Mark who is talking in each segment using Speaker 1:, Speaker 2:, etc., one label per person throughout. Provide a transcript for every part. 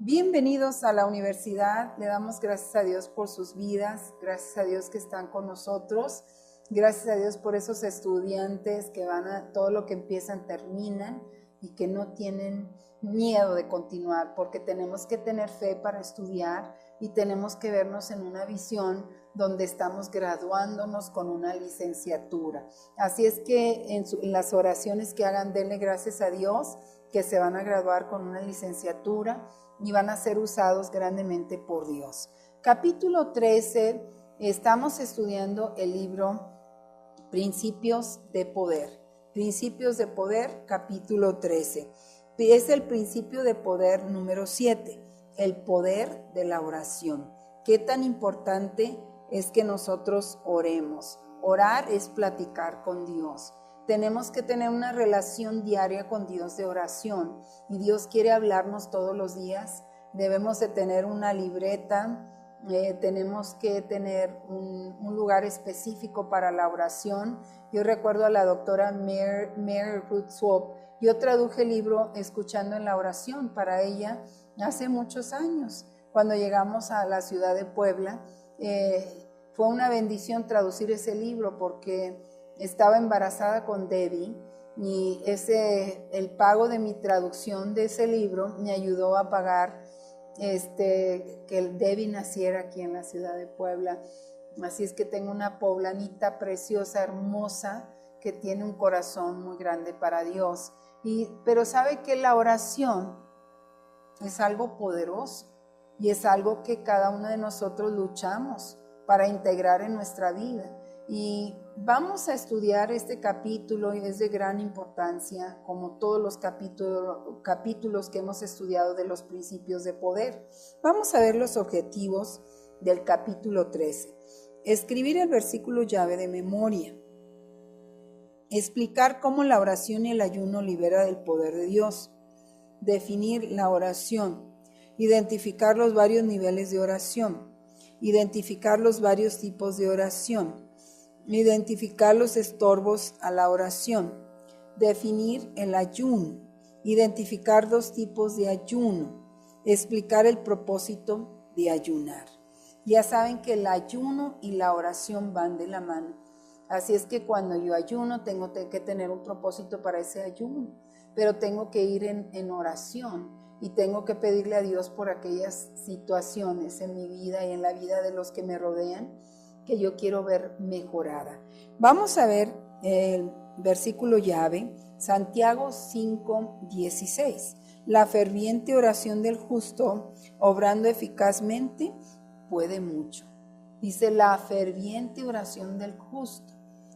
Speaker 1: Bienvenidos a la universidad. Le damos gracias a Dios por sus vidas, gracias a Dios que están con nosotros, gracias a Dios por esos estudiantes que van a todo lo que empiezan, terminan y que no tienen miedo de continuar, porque tenemos que tener fe para estudiar y tenemos que vernos en una visión donde estamos graduándonos con una licenciatura. Así es que en las oraciones que hagan, denle gracias a Dios que se van a graduar con una licenciatura y van a ser usados grandemente por Dios. Capítulo 13, estamos estudiando el libro Principios de Poder. Principios de Poder, capítulo 13. Es el principio de poder número 7, el poder de la oración. ¿Qué tan importante es que nosotros oremos? Orar es platicar con Dios. Tenemos que tener una relación diaria con Dios de oración y Dios quiere hablarnos todos los días. Debemos de tener una libreta, tenemos que tener un lugar específico para la oración. Yo recuerdo a la doctora Mary Ruth Swope. Yo traduje el libro Escuchando en la Oración para ella hace muchos años. Cuando llegamos a la ciudad de Puebla, fue una bendición traducir ese libro porque estaba embarazada con Debbie y el pago de mi traducción de ese libro me ayudó a pagar que el Debbie naciera aquí en la ciudad de Puebla. Así es que tengo una poblanita preciosa, hermosa, que tiene un corazón muy grande para Dios. Pero sabe que la oración es algo poderoso y es algo que cada uno de nosotros luchamos para integrar en nuestra vida. Y vamos a estudiar este capítulo y es de gran importancia, como todos los capítulos que hemos estudiado de los principios de poder. Vamos a ver los objetivos del capítulo 13. Escribir el versículo llave de memoria. Explicar cómo la oración y el ayuno libera del poder de Dios. Definir la oración. Identificar los varios niveles de oración. Identificar los varios tipos de oración. Identificar los estorbos a la oración, definir el ayuno, identificar dos tipos de ayuno, explicar el propósito de ayunar. Ya saben que el ayuno y la oración van de la mano, así es que cuando yo ayuno tengo que tener un propósito para ese ayuno, pero tengo que ir en oración y tengo que pedirle a Dios por aquellas situaciones en mi vida y en la vida de los que me rodean que yo quiero ver mejorada. Vamos a ver el versículo llave, Santiago 5:16. La ferviente oración del justo, obrando eficazmente, puede mucho. Dice la ferviente oración del justo.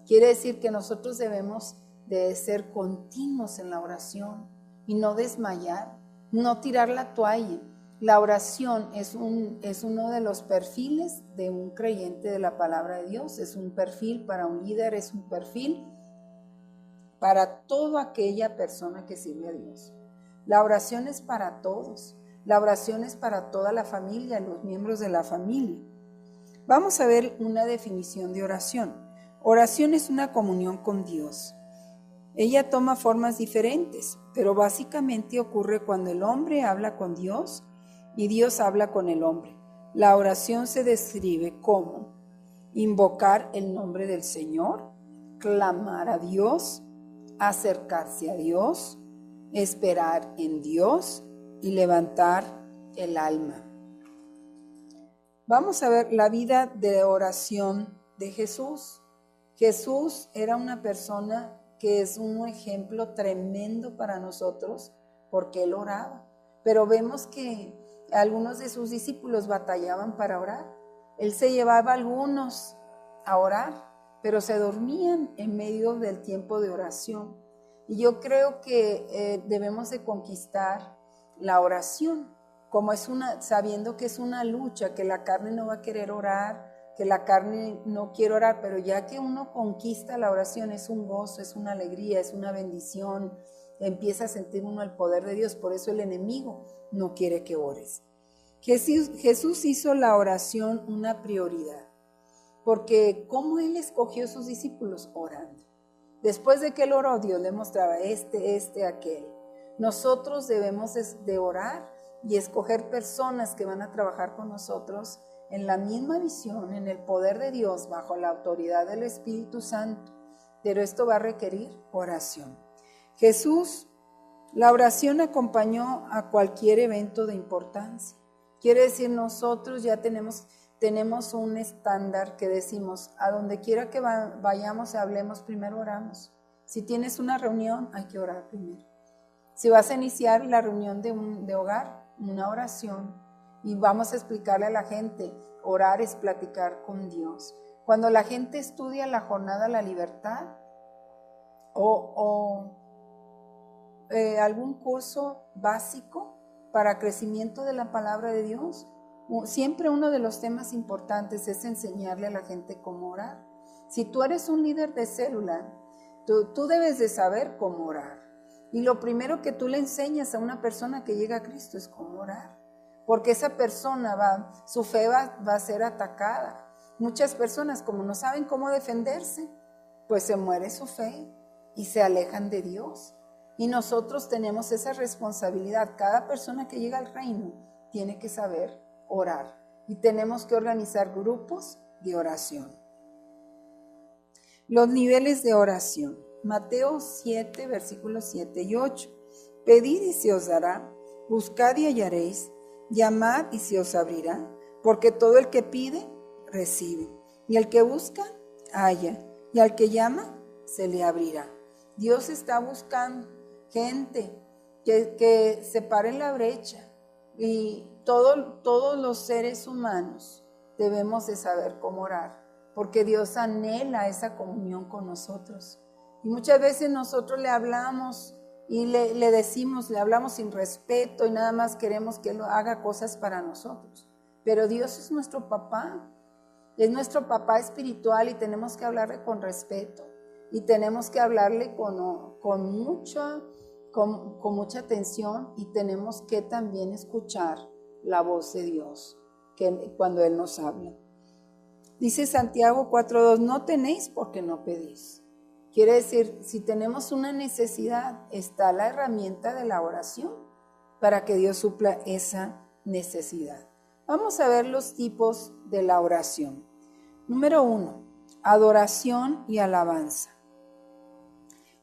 Speaker 1: Quiere decir que nosotros debemos de ser continuos en la oración y no desmayar, no tirar la toalla. La oración es uno de los perfiles de un creyente de la palabra de Dios. Es un perfil para un líder, es un perfil para toda aquella persona que sirve a Dios. La oración es para todos. La oración es para toda la familia, los miembros de la familia. Vamos a ver una definición de oración. Oración es una comunión con Dios. Ella toma formas diferentes, pero básicamente ocurre cuando el hombre habla con Dios y Dios habla con el hombre. La oración se describe como invocar el nombre del Señor, clamar a Dios, acercarse a Dios, esperar en Dios y levantar el alma. Vamos a ver la vida de oración de Jesús. Jesús era una persona que es un ejemplo tremendo para nosotros porque él oraba, pero vemos que algunos de sus discípulos batallaban para orar. Él se llevaba a algunos a orar, pero se dormían en medio del tiempo de oración. Y yo creo que debemos de conquistar la oración, sabiendo que es una lucha, que la carne no va a querer orar, que la carne no quiere orar, pero ya que uno conquista la oración es un gozo, es una alegría, es una bendición, empieza a sentir uno el poder de Dios. Por eso el enemigo no quiere que ores. Jesús hizo la oración una prioridad, porque ¿cómo él escogió a sus discípulos? Orando. Después de que él oró, Dios le mostraba aquel. Nosotros debemos de orar y escoger personas que van a trabajar con nosotros en la misma visión, en el poder de Dios, bajo la autoridad del Espíritu Santo. Pero esto va a requerir oración. Jesús, la oración acompañó a cualquier evento de importancia. Quiere decir, nosotros ya tenemos un estándar que decimos, a donde quiera que vayamos, hablemos, primero oramos. Si tienes una reunión, hay que orar primero. Si vas a iniciar la reunión de hogar, una oración. Y vamos a explicarle a la gente, orar es platicar con Dios. Cuando la gente estudia la jornada La Libertad o algún curso básico para crecimiento de la palabra de Dios, siempre uno de los temas importantes es enseñarle a la gente cómo orar. Si tú eres un líder de célula, tú debes de saber cómo orar. Y lo primero que tú le enseñas a una persona que llega a Cristo es cómo orar. Porque esa persona su fe va a ser atacada. Muchas personas, como no saben cómo defenderse, pues se muere su fe y se alejan de Dios. Y nosotros tenemos esa responsabilidad. Cada persona que llega al reino tiene que saber orar. Y tenemos que organizar grupos de oración. Los niveles de oración. Mateo 7, versículos 7 y 8. Pedid y se os dará, buscad y hallaréis, llamad y se os abrirá, porque todo el que pide, recibe, y el que busca, halla, y al que llama, se le abrirá. Dios está buscando gente que separe la brecha, y todos los seres humanos debemos de saber cómo orar, porque Dios anhela esa comunión con nosotros. Y muchas veces nosotros le hablamos y le decimos, le hablamos sin respeto y nada más queremos que Él haga cosas para nosotros. Pero Dios es nuestro papá espiritual y tenemos que hablarle con respeto y tenemos que hablarle con mucha atención y tenemos que también escuchar la voz de Dios cuando Él nos habla. Dice Santiago 4:2, no tenéis porque no pedís. Quiere decir, si tenemos una necesidad, está la herramienta de la oración para que Dios supla esa necesidad. Vamos a ver los tipos de la oración. Número 1, adoración y alabanza.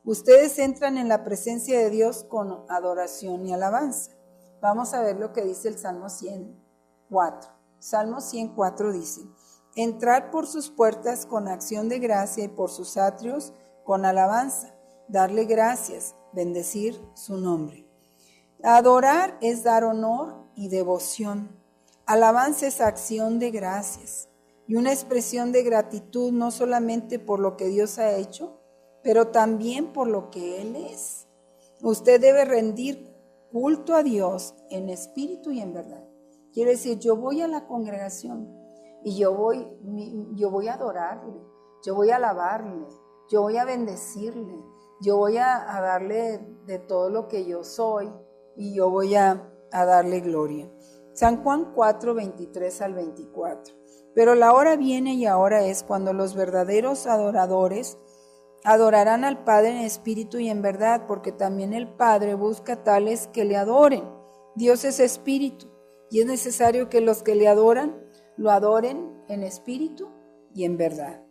Speaker 1: Ustedes entran en la presencia de Dios con adoración y alabanza. Vamos a ver lo que dice el Salmo 104. Salmo 104 dice, entrad por sus puertas con acción de gracia y por sus atrios con alabanza, darle gracias, bendecir su nombre. Adorar es dar honor y devoción. Alabanza es acción de gracias y una expresión de gratitud no solamente por lo que Dios ha hecho, pero también por lo que Él es. Usted debe rendir culto a Dios en espíritu y en verdad. Quiere decir, yo voy a la congregación y yo voy a adorarle, yo voy a alabarle, yo voy a bendecirle, yo voy a darle de todo lo que yo soy y yo voy a darle gloria. San Juan 4, 23 al 24. Pero la hora viene y ahora es cuando los verdaderos adoradores adorarán al Padre en espíritu y en verdad, porque también el Padre busca tales que le adoren. Dios es espíritu y es necesario que los que le adoran, lo adoren en espíritu y en verdad.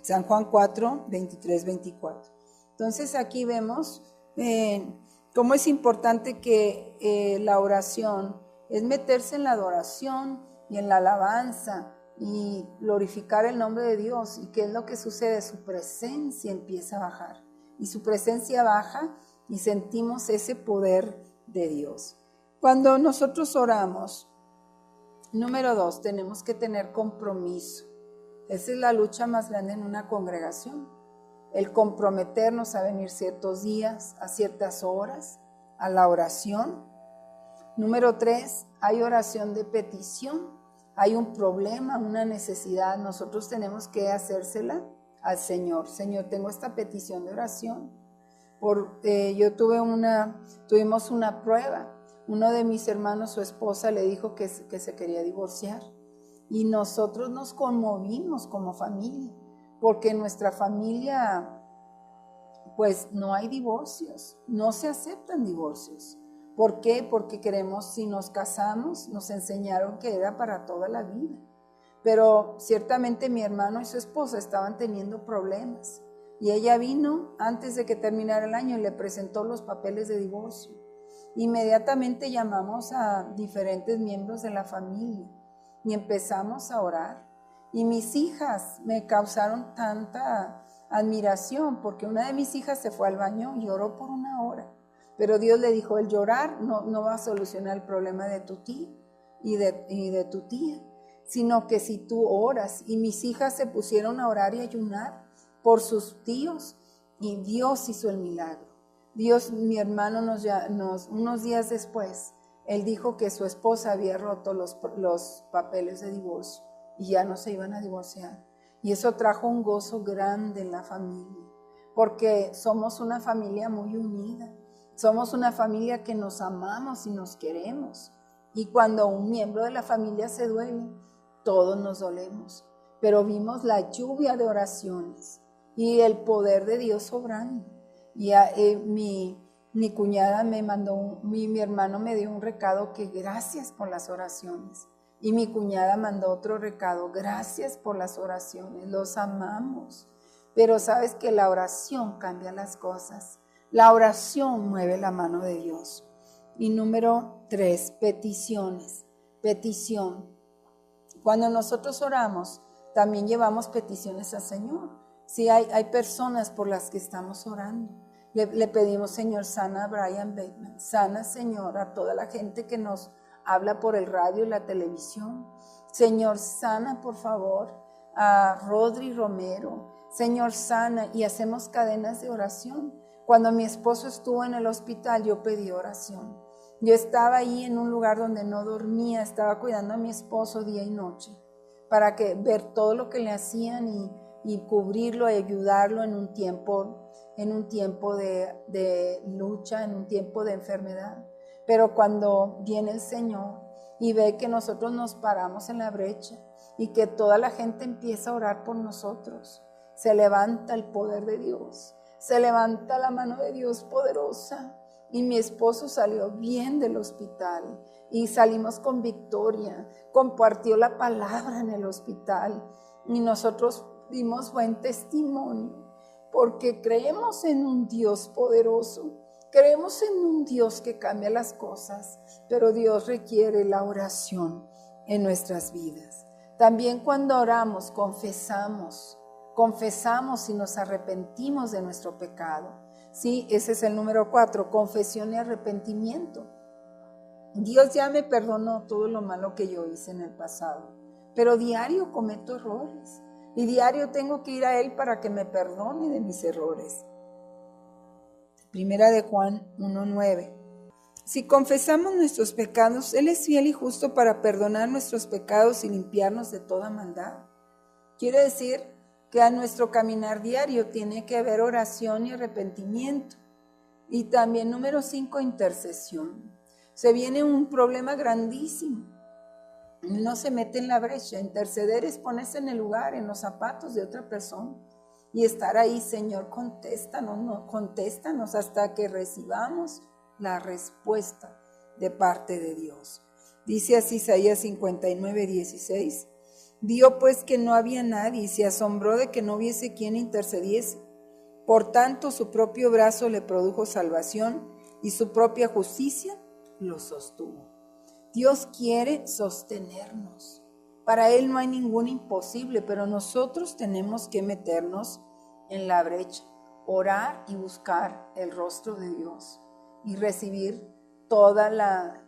Speaker 1: San Juan 4, 23, 24. Entonces aquí vemos cómo es importante que la oración es meterse en la adoración y en la alabanza y glorificar el nombre de Dios. ¿Y qué es lo que sucede? Su presencia empieza a bajar. Y su presencia baja y sentimos ese poder de Dios. Cuando nosotros oramos, número 2, tenemos que tener compromiso. Esa es la lucha más grande en una congregación. El comprometernos a venir ciertos días, a ciertas horas, a la oración. Número 3, hay oración de petición. Hay un problema, una necesidad. Nosotros tenemos que hacérsela al Señor. Señor, tengo esta petición de oración. Tuvimos una prueba. Uno de mis hermanos, su esposa, le dijo que se quería divorciar. Y nosotros nos conmovimos como familia, porque en nuestra familia, pues no hay divorcios, no se aceptan divorcios, ¿Por qué? Porque queremos, si nos casamos, nos enseñaron que era para toda la vida. Pero ciertamente mi hermano y su esposa estaban teniendo problemas. Y ella vino antes de que terminara el año y le presentó los papeles de divorcio. Inmediatamente llamamos a diferentes miembros de la familia y empezamos a orar. Y mis hijas me causaron tanta admiración porque una de mis hijas se fue al baño y oró por 1 hora. Pero Dios le dijo, el llorar no va a solucionar el problema de tu tío y de tu tía, sino que si tú oras. Y mis hijas se pusieron a orar y ayunar por sus tíos y Dios hizo el milagro. Dios, mi hermano unos días después, él dijo que su esposa había roto los papeles de divorcio y ya no se iban a divorciar. Y eso trajo un gozo grande en la familia, porque somos una familia muy unida. Somos una familia que nos amamos y nos queremos. Y cuando un miembro de la familia se duele, todos nos dolemos. Pero vimos la lluvia de oraciones y el poder de Dios obrando. Y mi cuñada me mandó, mi hermano me dio un recado que gracias por las oraciones. Y mi cuñada mandó otro recado, gracias por las oraciones, los amamos. Pero sabes que la oración cambia las cosas. La oración mueve la mano de Dios. Y número 3, peticiones. Petición. Cuando nosotros oramos, también llevamos peticiones al Señor. Sí, hay personas por las que estamos orando. Le pedimos, Señor, sana a Brian Bateman. Sana, Señor, a toda la gente que nos habla por el radio y la televisión. Señor, sana, por favor, a Rodri Romero. Señor, sana. Y hacemos cadenas de oración. Cuando mi esposo estuvo en el hospital, yo pedí oración. Yo estaba ahí en un lugar donde no dormía, estaba cuidando a mi esposo día y noche, para ver todo lo que le hacían y cubrirlo y ayudarlo en un tiempo de lucha, en un tiempo de enfermedad. Pero cuando viene el Señor y ve que nosotros nos paramos en la brecha y que toda la gente empieza a orar por nosotros, se levanta el poder de Dios. Se levanta la mano de Dios poderosa y mi esposo salió bien del hospital y salimos con victoria. Compartió la palabra en el hospital y nosotros dimos buen testimonio porque creemos en un Dios poderoso. Creemos en un Dios que cambia las cosas, pero Dios requiere la oración en nuestras vidas. También cuando oramos, confesamos y nos arrepentimos de nuestro pecado. Sí, ese es el número 4, confesión y arrepentimiento. Dios ya me perdonó todo lo malo que yo hice en el pasado, pero diario cometo errores y diario tengo que ir a Él para que me perdone de mis errores. Primera de Juan 1:9. Si confesamos nuestros pecados, Él es fiel y justo para perdonar nuestros pecados y limpiarnos de toda maldad. Quiere decir que a nuestro caminar diario tiene que haber oración y arrepentimiento. Y también número 5, intercesión. Se viene un problema grandísimo. No se mete en la brecha. Interceder es ponerse en el lugar, en los zapatos de otra persona. Y estar ahí, Señor, contéstanos hasta que recibamos la respuesta de parte de Dios. Dice así Isaías 59:16. Vio pues que no había nadie y se asombró de que no hubiese quien intercediese. Por tanto, su propio brazo le produjo salvación y su propia justicia lo sostuvo. Dios quiere sostenernos. Para Él no hay ningún imposible, pero nosotros tenemos que meternos en la brecha, orar y buscar el rostro de Dios y recibir todas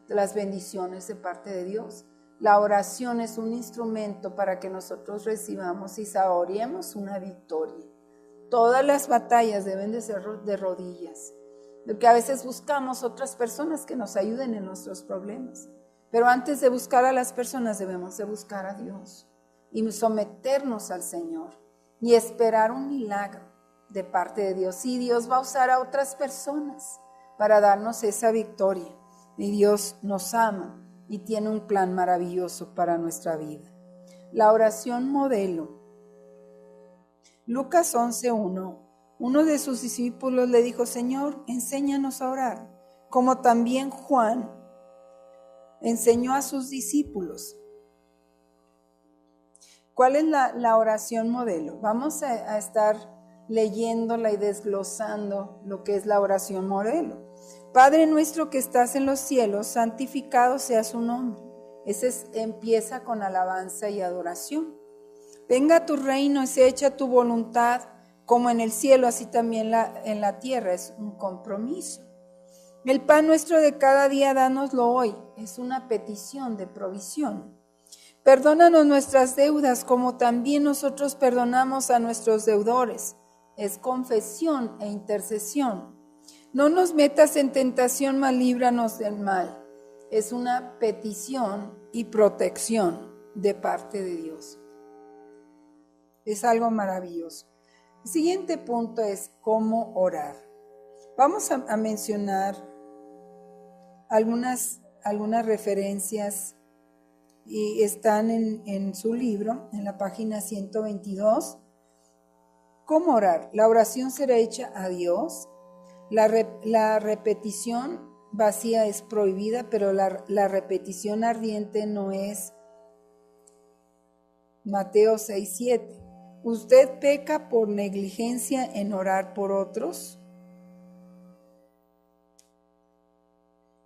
Speaker 1: las bendiciones de parte de Dios. La oración es un instrumento para que nosotros recibamos y saboreemos una victoria. Todas las batallas deben de ser de rodillas, porque a veces buscamos otras personas que nos ayuden en nuestros problemas. Pero antes de buscar a las personas debemos de buscar a Dios y someternos al Señor y esperar un milagro de parte de Dios. Y Dios va a usar a otras personas para darnos esa victoria. Y Dios nos ama y tiene un plan maravilloso para nuestra vida. La oración modelo. Lucas 11:1. Uno de sus discípulos le dijo: Señor, enséñanos a orar, como también Juan enseñó a sus discípulos. ¿Cuál es la oración modelo? Vamos a estar leyéndola y desglosando lo que es la oración modelo. Padre nuestro que estás en los cielos, santificado sea su nombre. Empieza con alabanza y adoración. Venga tu reino y sea hecha tu voluntad, como en el cielo, así también en la tierra. Es un compromiso. El pan nuestro de cada día, dánoslo hoy. Es una petición de provisión. Perdónanos nuestras deudas, como también nosotros perdonamos a nuestros deudores. Es confesión e intercesión. No nos metas en tentación, mas líbranos del mal. Es una petición y protección de parte de Dios. Es algo maravilloso. El siguiente punto es cómo orar. Vamos a mencionar algunas referencias y están en su libro, en la página 122. ¿Cómo orar? La oración será hecha a Dios. La repetición vacía es prohibida, pero la repetición ardiente no es. Mateo 6:7. ¿Usted peca por negligencia en orar por otros?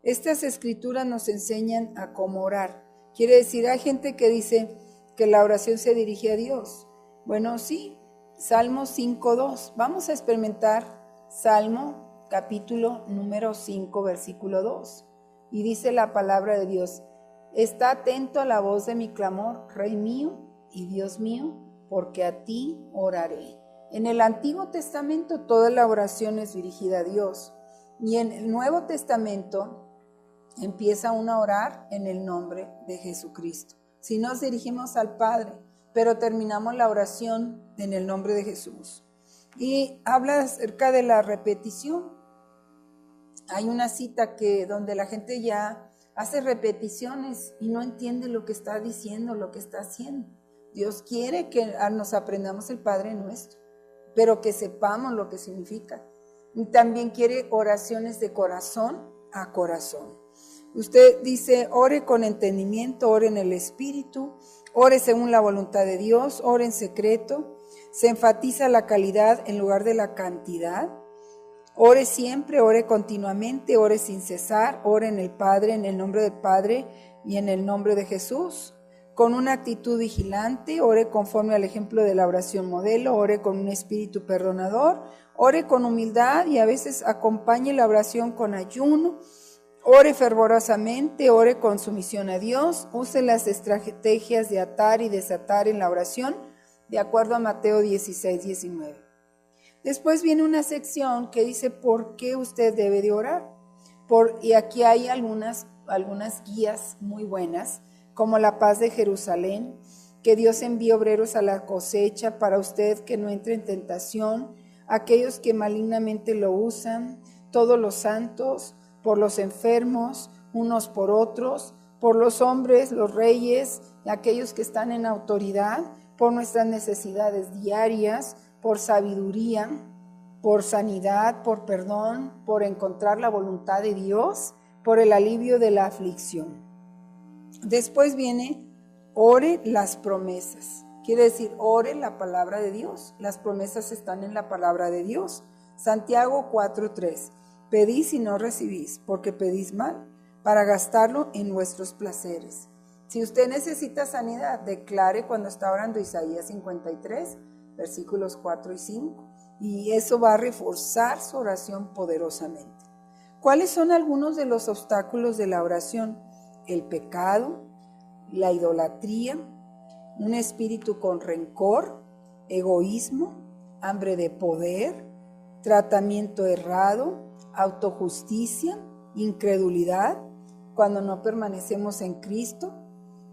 Speaker 1: Estas escrituras nos enseñan a cómo orar. Quiere decir, hay gente que dice que la oración se dirige a Dios. Bueno, sí, Salmo 5:2. Vamos a experimentar Salmo capítulo número 5, versículo 2. Y dice la palabra de Dios: está atento a la voz de mi clamor, Rey mío y Dios mío, porque a ti oraré. En el Antiguo Testamento toda la oración es dirigida a Dios. Y en el Nuevo Testamento empieza uno a orar en el nombre de Jesucristo. Si nos dirigimos al Padre, pero terminamos la oración en el nombre de Jesús. Y habla acerca de la repetición. Hay una cita donde la gente ya hace repeticiones y no entiende lo que está diciendo, lo que está haciendo. Dios quiere que nos aprendamos el Padre Nuestro, pero que sepamos lo que significa. Y también quiere oraciones de corazón a corazón. Usted dice, ore con entendimiento, ore en el Espíritu, ore según la voluntad de Dios, ore en secreto. Se enfatiza la calidad en lugar de la cantidad. Ore siempre, ore continuamente, ore sin cesar, ore en el Padre, en el nombre del Padre y en el nombre de Jesús. Con una actitud vigilante, ore conforme al ejemplo de la oración modelo, ore con un espíritu perdonador, ore con humildad y a veces acompañe la oración con ayuno. Ore fervorosamente, ore con sumisión a Dios, use las estrategias de atar y desatar en la oración, de acuerdo a Mateo 16:19. Después viene una sección que dice por qué usted debe de orar. Y aquí hay algunas guías muy buenas, como la paz de Jerusalén, que Dios envíe obreros a la cosecha para usted que no entre en tentación, aquellos que malignamente lo usan, todos los santos, por los enfermos, unos por otros, por los hombres, los reyes, aquellos que están en autoridad, por nuestras necesidades diarias, por sabiduría, por sanidad, por perdón, por encontrar la voluntad de Dios, por el alivio de la aflicción. Después viene, ore las promesas. Quiere decir, ore la palabra de Dios. Las promesas están en la palabra de Dios. Santiago 4:3. Pedís y no recibís, porque pedís mal, para gastarlo en vuestros placeres. Si usted necesita sanidad, declare cuando está orando Isaías 53, versículos 4 y 5. Y eso va a reforzar su oración poderosamente. ¿Cuáles son algunos de los obstáculos de la oración? El pecado, la idolatría, un espíritu con rencor, egoísmo, hambre de poder, tratamiento errado, autojusticia, incredulidad, cuando no permanecemos en Cristo,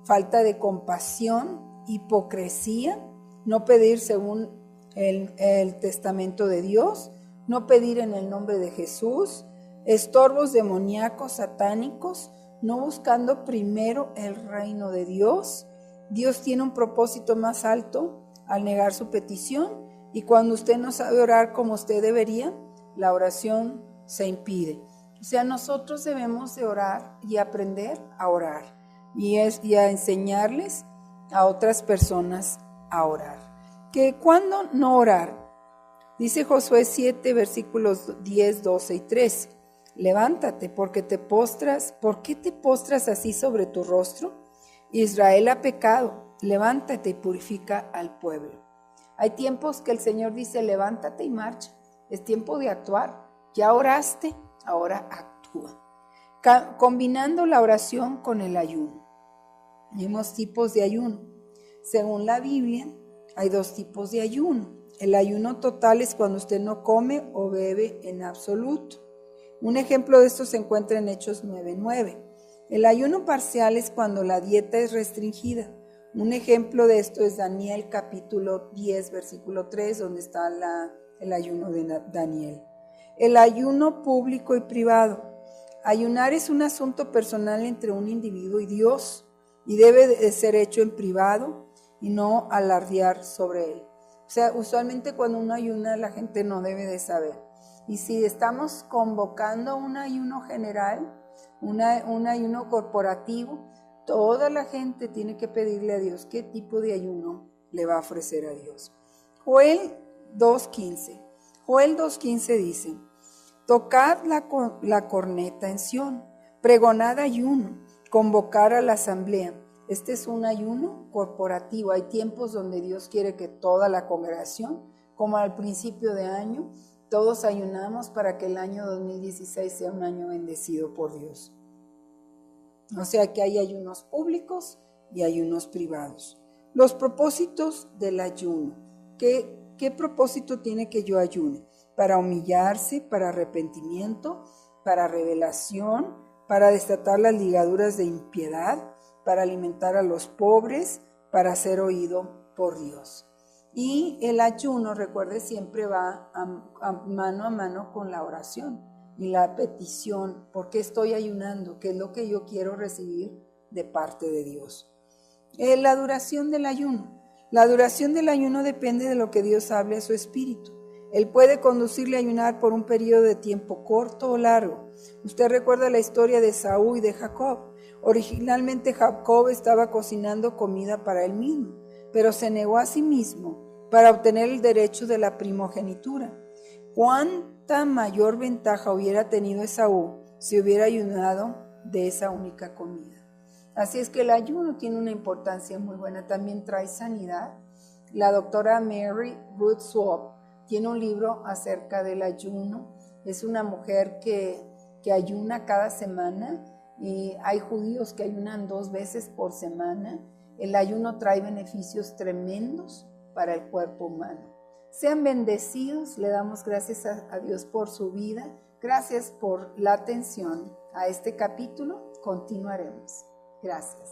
Speaker 1: falta de compasión, hipocresía, no pedir según el testamento de Dios, no pedir en el nombre de Jesús, estorbos demoníacos, satánicos, no buscando primero el reino de Dios. Dios tiene un propósito más alto al negar su petición, y cuando usted no sabe orar como usted debería, la oración se impide. O sea, nosotros debemos de orar y aprender a orar y a enseñarles a otras personas a orar. ¿Cuándo no orar? Dice Josué 7, versículos 10, 12 y 13. Levántate, ¿por qué te postras así sobre tu rostro? Israel ha pecado, levántate y purifica al pueblo. Hay tiempos que el Señor dice, levántate y marcha. Es tiempo de actuar. Ya oraste, ahora actúa. Combinando la oración con el ayuno. Tenemos tipos de ayuno. Según la Biblia, hay 2 tipos de ayuno. El ayuno total es cuando usted no come o bebe en absoluto. Un ejemplo de esto se encuentra en Hechos 9:9. El ayuno parcial es cuando la dieta es restringida. Un ejemplo de esto es Daniel capítulo 10, versículo 3, donde está el ayuno de Daniel. El ayuno público y privado. Ayunar es un asunto personal entre un individuo y Dios y debe de ser hecho en privado y no alardear sobre él. O sea, usualmente cuando uno ayuna la gente no debe de saber. Y si estamos convocando un ayuno general, un ayuno corporativo, toda la gente tiene que pedirle a Dios qué tipo de ayuno le va a ofrecer a Dios. Joel 2:15. Joel 2:15 dice, tocad la corneta en Sión, pregonad ayuno, convocar a la asamblea. Este es un ayuno corporativo. Hay tiempos donde Dios quiere que toda la congregación, como al principio de año, todos ayunamos para que el año 2016 sea un año bendecido por Dios. O sea que hay ayunos públicos y ayunos privados. Los propósitos del ayuno. ¿Qué propósito tiene que yo ayune? Para humillarse, para arrepentimiento, para revelación, para desatar las ligaduras de impiedad, para alimentar a los pobres, para ser oído por Dios. Y el ayuno, recuerde, siempre va mano a mano con la oración y la petición. ¿Por qué estoy ayunando? ¿Qué es lo que yo quiero recibir de parte de Dios? La duración del ayuno. La duración del ayuno depende de lo que Dios hable a su espíritu. Él puede conducirle a ayunar por un periodo de tiempo corto o largo. Usted recuerda la historia de Esaú y de Jacob. Originalmente Jacob estaba cocinando comida para él mismo, pero se negó a sí mismo para obtener el derecho de la primogenitura. ¿Cuánta mayor ventaja hubiera tenido Esaú si hubiera ayunado de esa única comida? Así es que el ayuno tiene una importancia muy buena, también trae sanidad. La doctora Mary Ruth Swope tiene un libro acerca del ayuno. Es una mujer que ayuna cada semana y hay judíos que ayunan 2 veces por semana. El ayuno trae beneficios tremendos para el cuerpo humano. Sean bendecidos, le damos gracias a Dios por su vida. Gracias por la atención a este capítulo. Continuaremos. Gracias.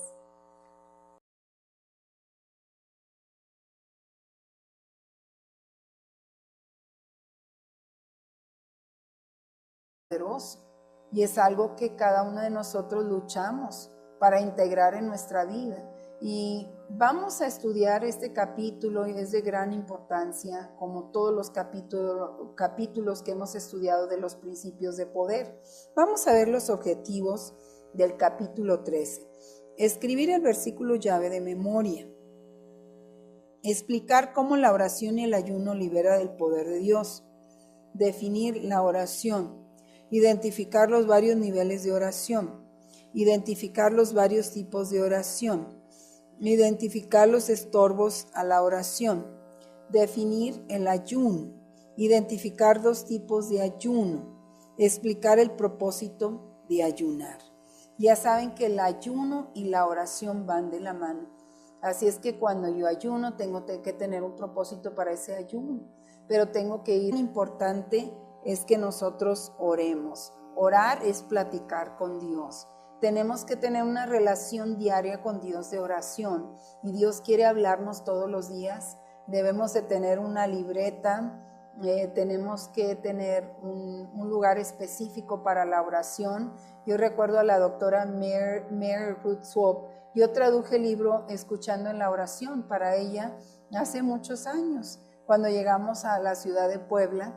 Speaker 1: Y es algo que cada uno de nosotros luchamos para integrar en nuestra vida. Y vamos a estudiar este capítulo y es de gran importancia, como todos los capítulos que hemos estudiado de los principios de poder. Vamos a ver los objetivos del capítulo 13. Escribir el versículo llave de memoria. Explicar cómo la oración y el ayuno libera del poder de Dios. Definir la oración. Identificar los varios niveles de oración. Identificar los varios tipos de oración. Identificar los estorbos a la oración. Definir el ayuno. Identificar 2 tipos de ayuno. Explicar el propósito de ayunar. Ya saben que el ayuno y la oración van de la mano. Así es que cuando yo ayuno tengo que tener un propósito para ese ayuno. Pero tengo que ir. Lo importante es que nosotros oremos. Orar es platicar con Dios. Tenemos que tener una relación diaria con Dios de oración. Y Dios quiere hablarnos todos los días. Debemos de tener una libreta. Tenemos que tener un lugar específico para la oración. Yo recuerdo a la doctora Mary Ruth Swope. Yo traduje el libro Escuchando en la Oración para ella hace muchos años. Cuando llegamos a la ciudad de Puebla,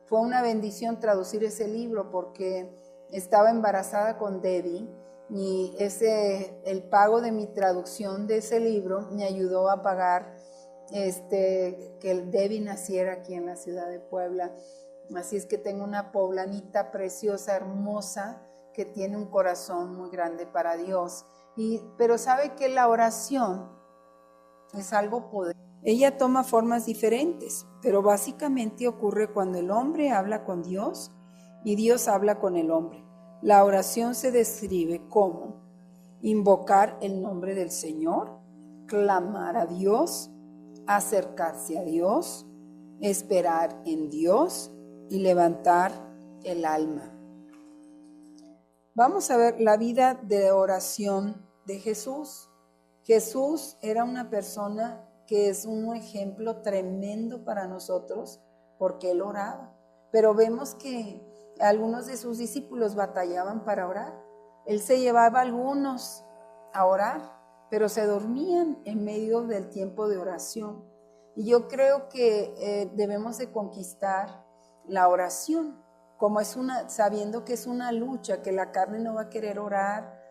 Speaker 1: Fue una bendición traducir ese libro porque estaba embarazada con Debbie y el pago de mi traducción de ese libro me ayudó a pagar que Debbie naciera aquí en la ciudad de Puebla. Así es que tengo una poblanita preciosa, hermosa, que tiene un corazón muy grande para Dios. Pero sabe que la oración es algo poderoso. Ella toma formas diferentes, pero básicamente ocurre cuando el hombre habla con Dios y Dios habla con el hombre. La oración se describe como invocar el nombre del Señor, clamar a Dios, acercarse a Dios, esperar en Dios y levantar el alma. Vamos a ver la vida de oración de Jesús. Jesús era una persona que es un ejemplo tremendo para nosotros porque él oraba. Pero vemos que algunos de sus discípulos batallaban para orar. Él se llevaba a algunos a orar, pero se dormían en medio del tiempo de oración. Y yo creo que debemos de conquistar la oración, como sabiendo que es una lucha, que la carne no va a querer orar.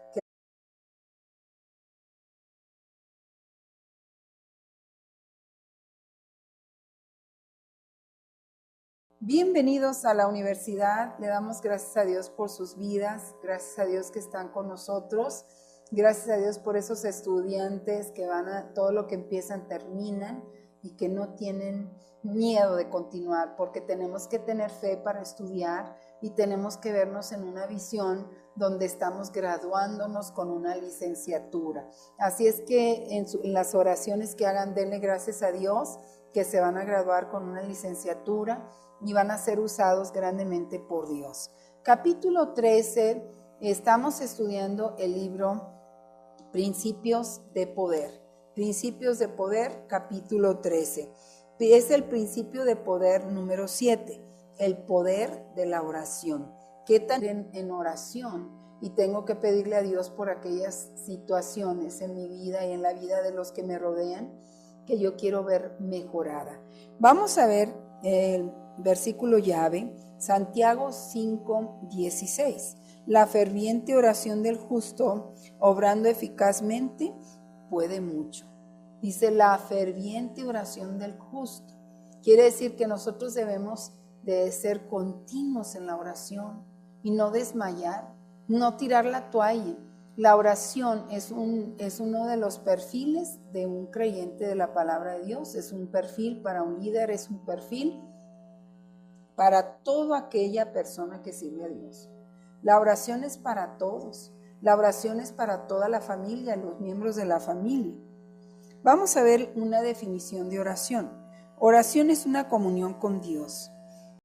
Speaker 1: Bienvenidos a la universidad, le damos gracias a Dios por sus vidas, gracias a Dios que están con nosotros, gracias a Dios por esos estudiantes que todo lo que empiezan terminan y que no tienen miedo de continuar, porque tenemos que tener fe para estudiar y tenemos que vernos en una visión donde estamos graduándonos con una licenciatura. Así es que en las oraciones que hagan, denle gracias a Dios que se van a graduar con una licenciatura y van a ser usados grandemente por Dios. Capítulo 13, estamos estudiando el libro Principios de Poder. Principios de Poder, capítulo 13. Es el principio de poder número 7, el poder de la oración. ¿Qué tal en oración? Y tengo que pedirle a Dios por aquellas situaciones en mi vida y en la vida de los que me rodean que yo quiero ver mejorada. Vamos a ver el versículo llave, Santiago 5:16. La ferviente oración del justo, obrando eficazmente, puede mucho. Dice la ferviente oración del justo. Quiere decir que nosotros debemos de ser continuos en la oración y no desmayar, no tirar la toalla. La oración es uno de los perfiles de un creyente de la palabra de Dios. Es un perfil para un líder, es un perfil para toda aquella persona que sirve a Dios. La oración es para todos. La oración es para toda la familia, los miembros de la familia. Vamos a ver una definición de oración. Oración es una comunión con Dios.